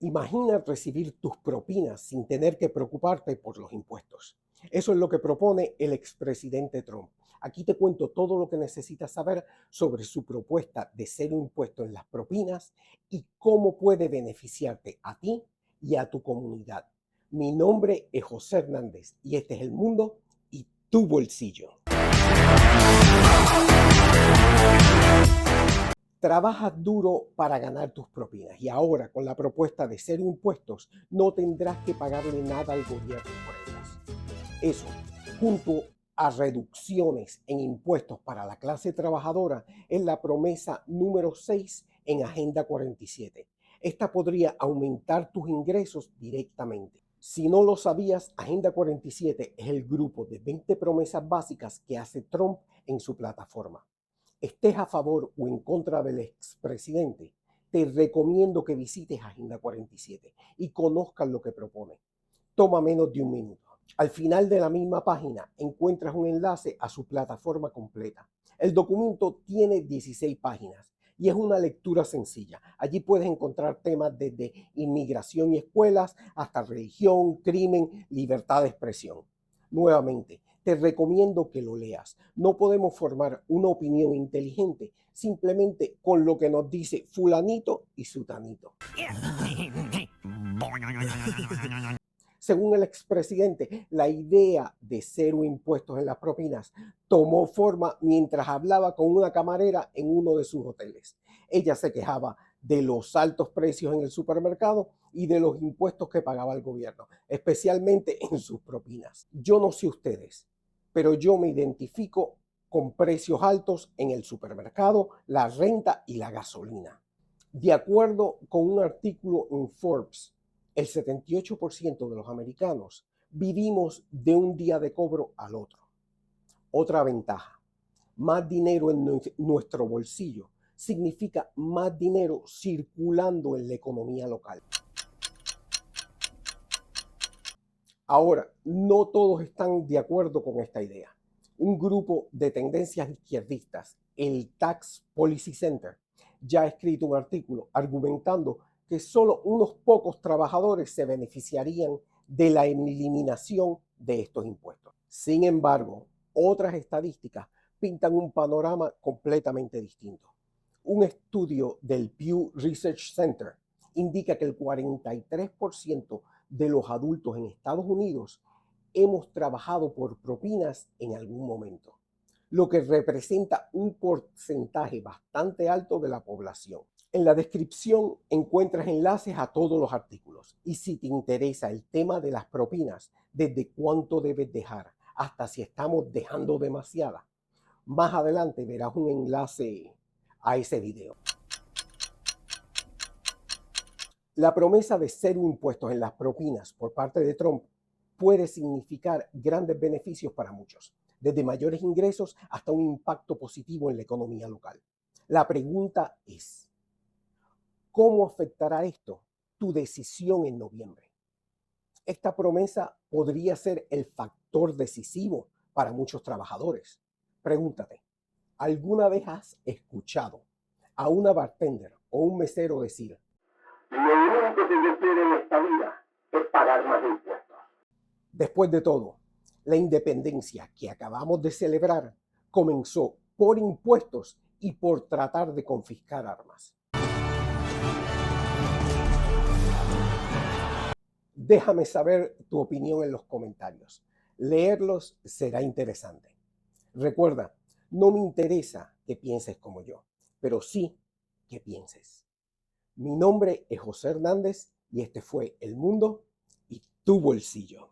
Imagina recibir tus propinas sin tener que preocuparte por los impuestos. Eso es lo que propone el expresidente Trump. Aquí te cuento todo lo que necesitas saber sobre su propuesta de cero impuesto en las propinas y cómo puede beneficiarte a ti y a tu comunidad. Mi nombre es José Hernández y este es El Mundo y Tu Bolsillo. Trabajas duro para ganar tus propinas y ahora con la propuesta de cero impuestos no tendrás que pagarle nada al gobierno por ellas. Eso, junto a reducciones en impuestos para la clase trabajadora, es la promesa número 6 en Agenda 47. Esta podría aumentar tus ingresos directamente. Si no lo sabías, Agenda 47 es el grupo de 20 promesas básicas que hace Trump en su plataforma. Estés a favor o en contra del expresidente, te recomiendo que visites Agenda 47 y conozcas lo que propone. Toma menos de un minuto. Al final de la misma página encuentras un enlace a su plataforma completa. El documento tiene 16 páginas y es una lectura sencilla. Allí puedes encontrar temas desde inmigración y escuelas hasta religión, crimen, libertad de expresión. Nuevamente, te recomiendo que lo leas. No podemos formar una opinión inteligente simplemente con lo que nos dice fulanito y sutanito. Según el expresidente, la idea de cero impuestos en las propinas tomó forma mientras hablaba con una camarera en uno de sus hoteles. Ella se quejaba de los altos precios en el supermercado y de los impuestos que pagaba el gobierno, especialmente en sus propinas. Yo no sé ustedes, pero yo me identifico con precios altos en el supermercado, la renta y la gasolina. De acuerdo con un artículo en Forbes, el 78% de los americanos vivimos de un día de cobro al otro. Otra ventaja, más dinero en nuestro bolsillo significa más dinero circulando en la economía local. Ahora, no todos están de acuerdo con esta idea. Un grupo de tendencias izquierdistas, el Tax Policy Center, ya ha escrito un artículo argumentando que solo unos pocos trabajadores se beneficiarían de la eliminación de estos impuestos. Sin embargo, otras estadísticas pintan un panorama completamente distinto. Un estudio del Pew Research Center indica que el 43% de los adultos en Estados Unidos hemos trabajado por propinas en algún momento, lo que representa un porcentaje bastante alto de la población. En la descripción encuentras enlaces a todos los artículos y si te interesa el tema de las propinas, desde cuánto debes dejar hasta si estamos dejando demasiada, más adelante verás un enlace a ese video. La promesa de cero impuestos en las propinas por parte de Trump puede significar grandes beneficios para muchos, desde mayores ingresos hasta un impacto positivo en la economía local. La pregunta es, ¿cómo afectará esto tu decisión en noviembre? Esta promesa podría ser el factor decisivo para muchos trabajadores. Pregúntate, ¿alguna vez has escuchado a una bartender o un mesero decir: lo único que yo quiero en esta vida es pagar más impuestos? Después de todo, la independencia que acabamos de celebrar comenzó por impuestos y por tratar de confiscar armas. Déjame saber tu opinión en los comentarios. Leerlos será interesante. Recuerda, no me interesa que pienses como yo, pero sí que pienses. Mi nombre es José Hernández y este fue El Mundo y Tu Bolsillo.